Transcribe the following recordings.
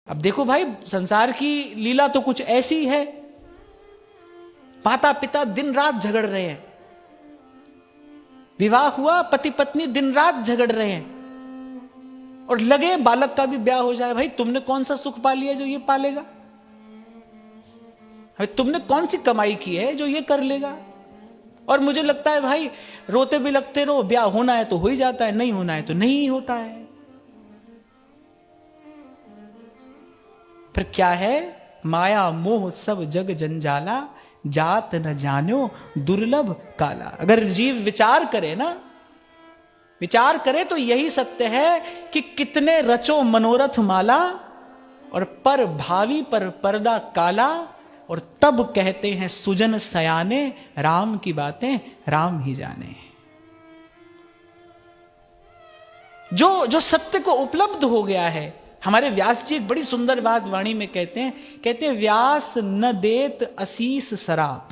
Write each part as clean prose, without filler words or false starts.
अब देखो भाई, संसार की लीला तो कुछ ऐसी है, माता पिता दिन रात झगड़ रहे हैं, विवाह हुआ, पति पत्नी दिन रात झगड़ रहे हैं, और लगे बालक का भी ब्याह हो जाए। भाई तुमने कौन सा सुख पा लिया जो ये पालेगा? भाई तुमने कौन सी कमाई की है जो ये कर लेगा? और मुझे लगता है भाई, रोते भी लगते रहो, ब्याह होना है तो हो ही जाता है, नहीं होना है तो नहीं होता है। फिर क्या है? माया मोह सब जग जंजाला, जात न जानो दुर्लभ काला। अगर जीव विचार करे ना, विचार करे तो यही सत्य है कि कितने रचो मनोरथ माला, और पर भावी पर पर्दा काला, और तब कहते हैं सुजन सयाने, राम की बातें राम ही जाने। जो सत्य को उपलब्ध हो गया है, हमारे व्यास जी एक बड़ी सुंदर बात वाणी में कहते हैं व्यास न देत असीस सराप।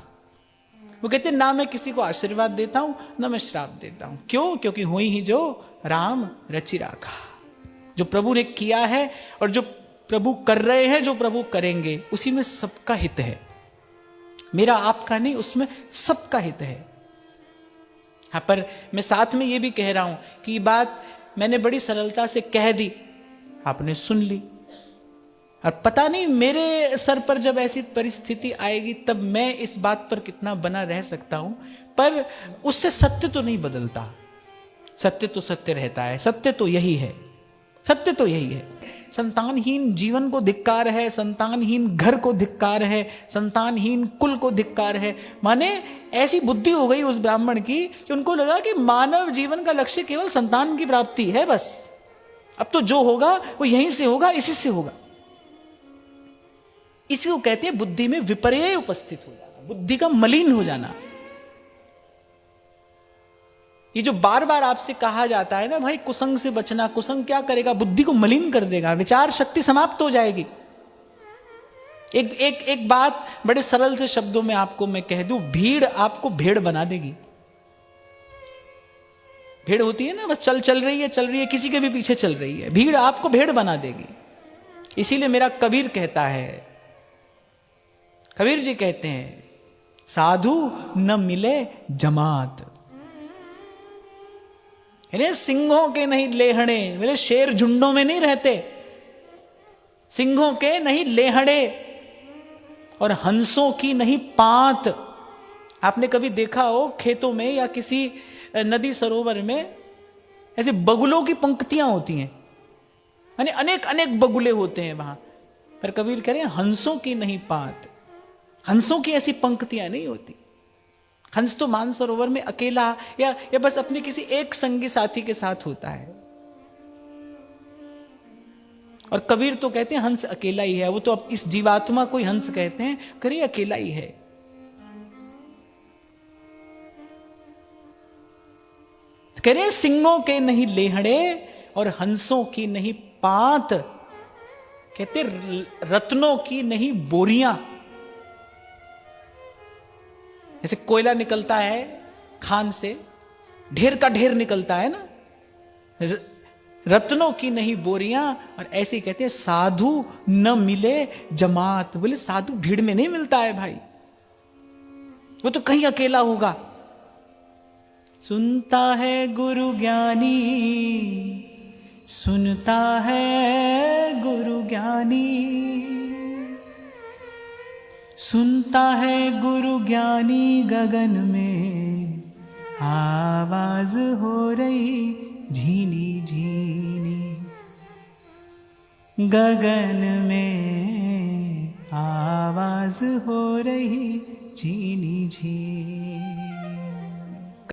वो कहते हैं ना मैं किसी को आशीर्वाद देता हूं, ना मैं श्राप देता हूं। क्यों? क्योंकि हुई ही जो राम रचि राखा। जो प्रभु ने किया है और जो प्रभु कर रहे हैं, जो प्रभु करेंगे, उसी में सबका हित है, मेरा आपका नहीं, उसमें सबका हित है। हाँ, पर मैं साथ में ये भी कह रहा हूं कि ये बात मैंने बड़ी सरलता से कह दी, आपने सुन ली, और पता नहीं मेरे सर पर जब ऐसी परिस्थिति आएगी तब मैं इस बात पर कितना बना रह सकता हूं, पर उससे सत्य तो नहीं बदलता। सत्य तो सत्य रहता है, सत्य तो यही है, सत्य तो यही है। संतानहीन जीवन को धिक्कार है, संतानहीन घर को धिक्कार है, संतानहीन कुल को धिक्कार है। माने ऐसी बुद्धि हो गई उस ब्राह्मण की कि उनको लगा कि मानव जीवन का लक्ष्य केवल संतान की प्राप्ति है, बस। अब तो जो होगा वो यहीं से होगा, इसी से होगा। इसी को कहते हैं बुद्धि में विपर्यय उपस्थित हो जाना, बुद्धि का मलिन हो जाना। ये जो बार बार आपसे कहा जाता है ना भाई, कुसंग से बचना, कुसंग क्या करेगा? बुद्धि को मलिन कर देगा, विचार शक्ति समाप्त हो जाएगी। एक बात बड़े सरल से शब्दों में आपको मैं कह दूं, भीड़ आपको भेड़ बना देगी। भेड़ होती है ना, बस चल रही है, किसी के भी पीछे चल रही है, भीड़ आपको भेड़ बना देगी। इसीलिए मेरा कबीर कहता है, कबीर जी कहते हैं, साधु न मिले जमात। सिंहों के नहीं लेहड़े, मेरे शेर झुंडों में नहीं रहते, सिंहों के नहीं लेहड़े और हंसों की नहीं पात। आपने कभी देखा हो खेतों में या किसी नदी सरोवर में ऐसे बगुलों की पंक्तियां होती हैं, यानी अनेक अनेक बगुले होते हैं वहां, पर कबीर कह रहे हैं हंसों की नहीं पात, हंसों की ऐसी पंक्तियां नहीं होती। हंस तो मानसरोवर में अकेला या बस अपने किसी एक संगी साथी के साथ होता है, और कबीर तो कहते हैं हंस अकेला ही है। वो तो अब इस जीवात्मा को ही हंस कहते हैं, करे अकेला ही है। कह रहे सिंहों के नहीं लेहड़े और हंसों की नहीं पात, कहते रत्नों की नहीं बोरियां। जैसे कोयला निकलता है खान से, ढेर का ढेर निकलता है ना, रत्नों की नहीं बोरियां। और ऐसे कहते हैं साधु न मिले जमात। बोले साधु भीड़ में नहीं मिलता है भाई, वो तो कहीं अकेला होगा। सुनता है गुरु ज्ञानी, सुनता है गुरु ज्ञानी, सुनता है गुरु ज्ञानी, गगन में आवाज हो रही झीनी झीनी, गगन में आवाज हो रही झीनी झीनी।